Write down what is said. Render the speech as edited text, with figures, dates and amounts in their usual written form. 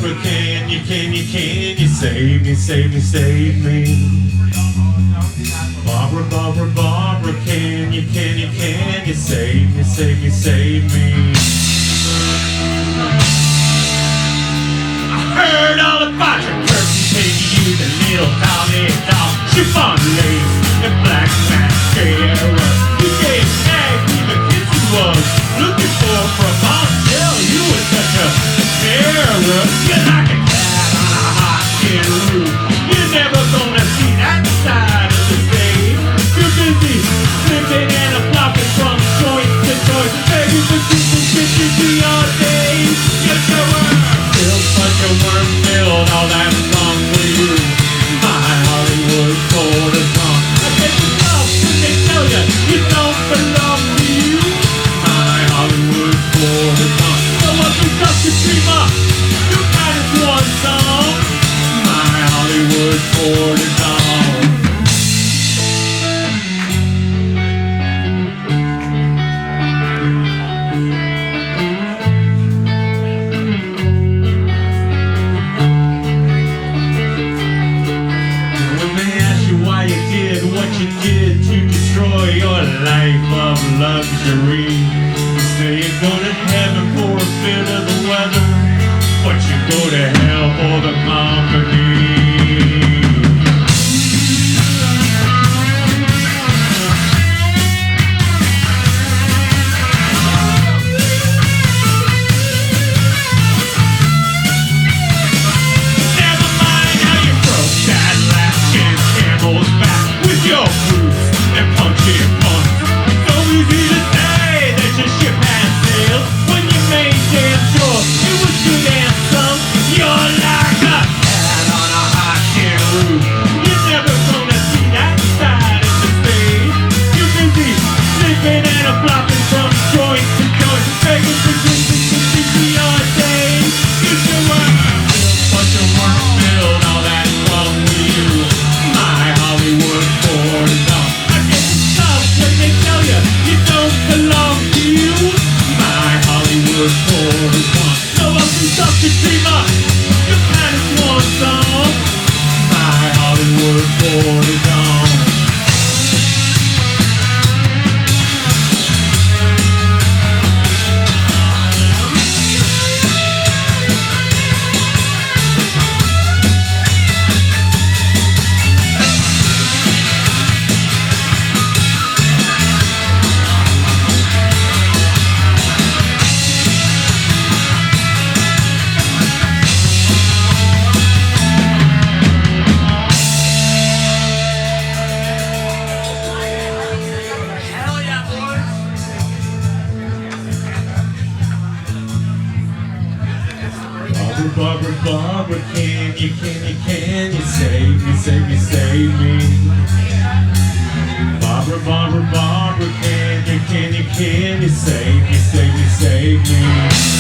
Barbara, can you save me, save me, save me? Barbara, Barbara, Barbara, can you save me, save me, save me? I heard all about your curtain, baby, you the little dolly doll, chiffon lace and black mascara. You gave Aggie the kiss he was looking for from Manzhou. You were such a terror. You're like a cat on a hot tin roof. You're never gonna see that side of the stage. You're busy slipping and a flopping from joint to joint, begging for people to your days. You're so filled, bunch of worm filled, all that's wrong with you. My Hollywood Courtesan. I get the stuff when they tell you you don't belong to you. My Hollywood Courtesan. So what you got to dream up? You got it one song. My Hollywood Courtesan. What you did to destroy your life of luxury. You say you're going to heaven for a bit of the weather, but you go to hell for the company. Never mind how you broke that last chance camel's back with your boots and punchy punch. So easy to say that your ship has sailed when you made damn sure it was good and some. You're like a cat on a hot tin roof. You're never gonna see that side of the stage. You're busy sleeping and a flopping from joint to joint, begging for your days. You should work, bunch of work filled, all that's wrong with you. My Hollywood Courtesan. I get the stuff when they tell you you don't belong to you. My Hollywood Courtesan. So up and stuff to dream up. Your plan is one song. My Hollywood Courtesan. Barbara, Barbara, can you save me, save me, save me? Barbara, Barbara, Barbara, can you save me, save me, save me?